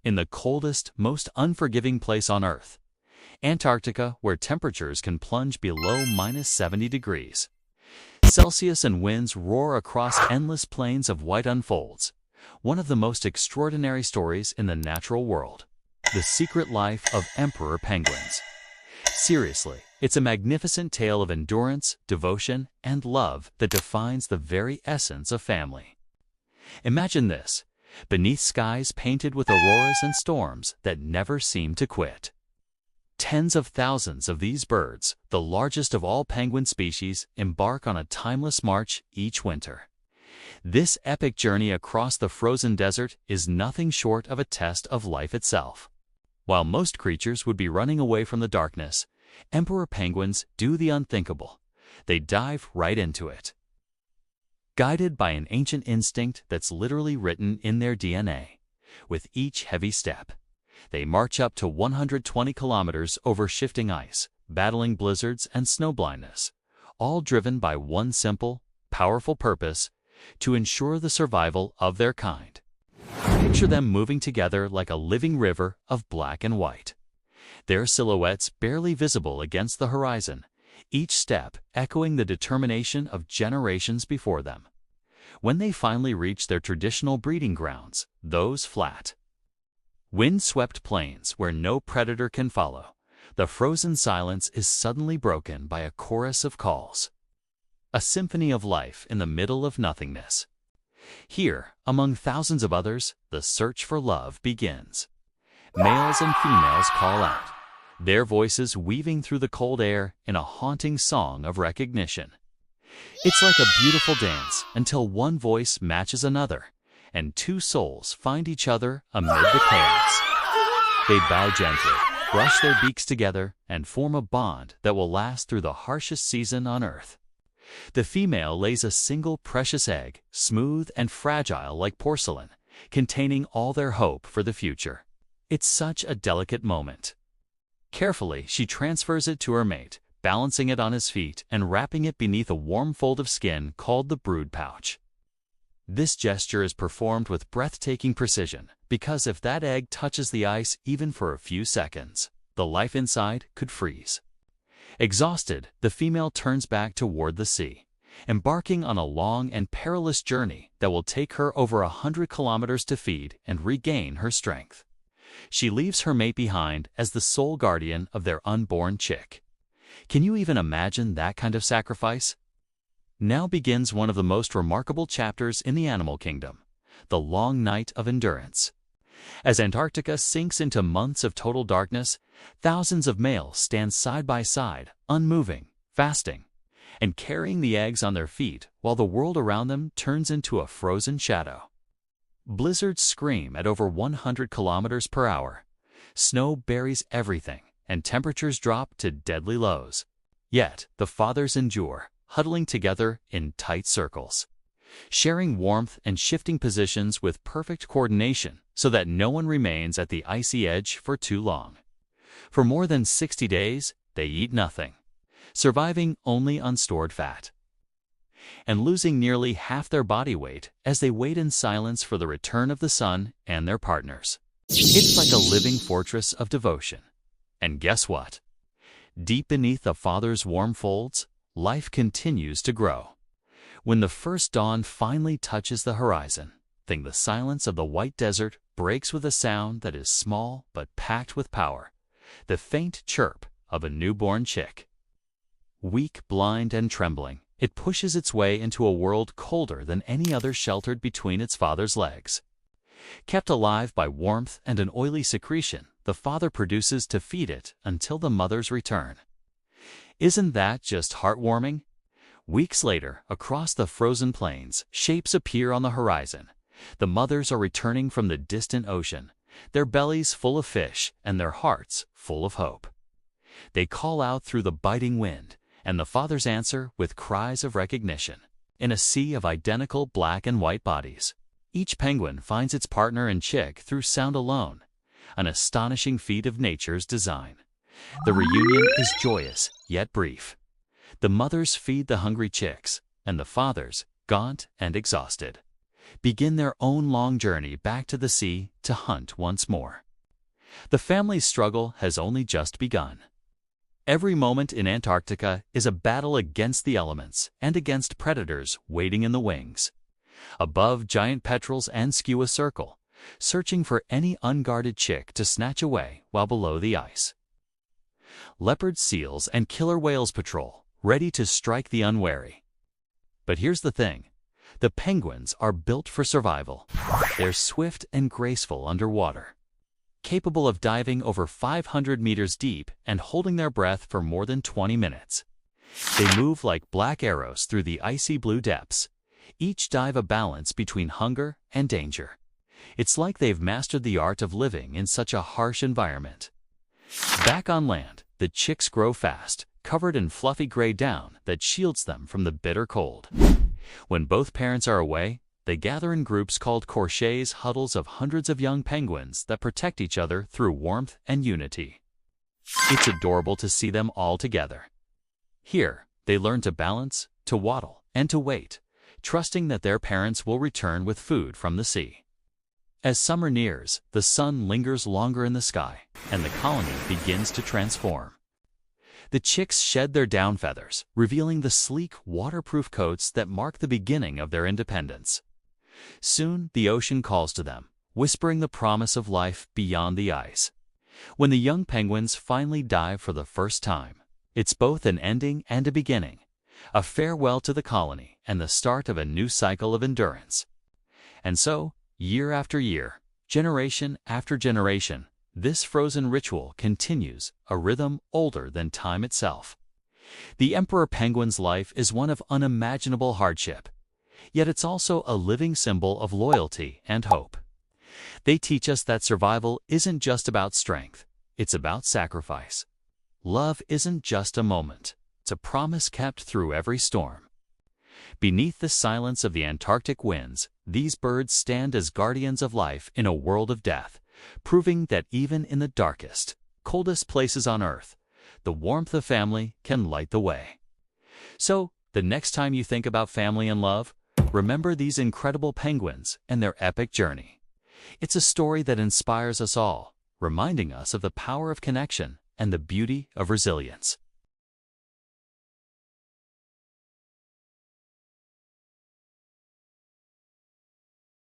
in the coldest, most unforgiving place on Earth, Antarctica, where temperatures can plunge below -70 degrees Celsius and winds roar across endless plains of white unfolds. One of the most extraordinary stories in the natural world. The secret life of emperor penguins. Seriously, it's a magnificent tale of endurance, devotion, and love that defines the very essence of family. Imagine this, beneath skies painted with auroras and storms that never seem to quit. Tens of thousands of these birds, the largest of all penguin species, embark on a timeless march each winter. This epic journey across the frozen desert is nothing short of a test of life itself. While most creatures would be running away from the darkness, emperor penguins do the unthinkable. They dive right into it. Guided by an ancient instinct that's literally written in their DNA, with each heavy step, they march up to 120 kilometers over shifting ice, battling blizzards and snow blindness, all driven by one simple, powerful purpose: to ensure the survival of their kind. Picture them moving together like a living river of black and white, their silhouettes barely visible against the horizon, each step echoing the determination of generations before them. When they finally reach their traditional breeding grounds, those flat, wind-swept plains where no predator can follow, the frozen silence is suddenly broken by a chorus of calls. A symphony of life in the middle of nothingness. Here, among thousands of others, the search for love begins. Males and females call out, their voices weaving through the cold air in a haunting song of recognition. It's like a beautiful dance until one voice matches another, and two souls find each other amid the chaos. They bow gently, brush their beaks together, and form a bond that will last through the harshest season on Earth. The female lays a single precious egg, smooth and fragile like porcelain, containing all their hope for the future. It's such a delicate moment. Carefully, she transfers it to her mate, balancing it on his feet and wrapping it beneath a warm fold of skin called the brood pouch. This gesture is performed with breathtaking precision, because if that egg touches the ice even for a few seconds, the life inside could freeze. Exhausted, the female turns back toward the sea, embarking on a long and perilous journey that will take her over 100 kilometers to feed and regain her strength. She leaves her mate behind as the sole guardian of their unborn chick. Can you even imagine that kind of sacrifice? Now begins one of the most remarkable chapters in the animal kingdom, the long night of endurance. As Antarctica sinks into months of total darkness, thousands of males stand side by side, unmoving, fasting, and carrying the eggs on their feet while the world around them turns into a frozen shadow. Blizzards scream at over 100 kilometers per hour. Snow buries everything, and temperatures drop to deadly lows. Yet, the fathers endure, huddling together in tight circles, sharing warmth and shifting positions with perfect coordination so that no one remains at the icy edge for too long. For more than 60 days, they eat nothing, surviving only on stored fat, and losing nearly half their body weight as they wait in silence for the return of the sun and their partners. It's like a living fortress of devotion. And guess what? Deep beneath the father's warm folds, life continues to grow. When the first dawn finally touches the horizon, the silence of the white desert breaks with a sound that is small but packed with power, the faint chirp of a newborn chick. Weak, blind, and trembling, it pushes its way into a world colder than any other sheltered between its father's legs. Kept alive by warmth and an oily secretion the father produces to feed it until the mother's return. Isn't that just heartwarming? Weeks later, across the frozen plains, shapes appear on the horizon. The mothers are returning from the distant ocean, their bellies full of fish and their hearts full of hope. They call out through the biting wind, and the fathers answer with cries of recognition. In a sea of identical black and white bodies, each penguin finds its partner and chick through sound alone, an astonishing feat of nature's design. The reunion is joyous, yet brief. The mothers feed the hungry chicks, and the fathers, gaunt and exhausted, begin their own long journey back to the sea to hunt once more. The family's struggle has only just begun. Every moment in Antarctica is a battle against the elements and against predators waiting in the wings. Above, giant petrels and skew a circle, searching for any unguarded chick to snatch away, while below the ice, leopard seals and killer whales patrol, ready to strike the unwary. But here's the thing. The penguins are built for survival. They're swift and graceful underwater, capable of diving over 500 meters deep and holding their breath for more than 20 minutes. They move like black arrows through the icy blue depths, each dive a balance between hunger and danger. It's like they've mastered the art of living in such a harsh environment. Back on land, the chicks grow fast, covered in fluffy gray down that shields them from the bitter cold. When both parents are away, they gather in groups called courtship huddles of hundreds of young penguins that protect each other through warmth and unity. It's adorable to see them all together. Here, they learn to balance, to waddle, and to wait, trusting that their parents will return with food from the sea. As summer nears, the sun lingers longer in the sky, and the colony begins to transform. The chicks shed their down feathers, revealing the sleek, waterproof coats that mark the beginning of their independence. Soon, the ocean calls to them, whispering the promise of life beyond the ice. When the young penguins finally dive for the first time, it's both an ending and a beginning, a farewell to the colony and the start of a new cycle of endurance. And so, year after year, generation after generation, this frozen ritual continues, a rhythm older than time itself. The emperor penguin's life is one of unimaginable hardship, yet it's also a living symbol of loyalty and hope. They teach us that survival isn't just about strength, it's about sacrifice. Love isn't just a moment, it's a promise kept through every storm. Beneath the silence of the Antarctic winds, these birds stand as guardians of life in a world of death, proving that even in the darkest, coldest places on Earth, the warmth of family can light the way. So, the next time you think about family and love, remember these incredible penguins and their epic journey. It's a story that inspires us all, reminding us of the power of connection and the beauty of resilience.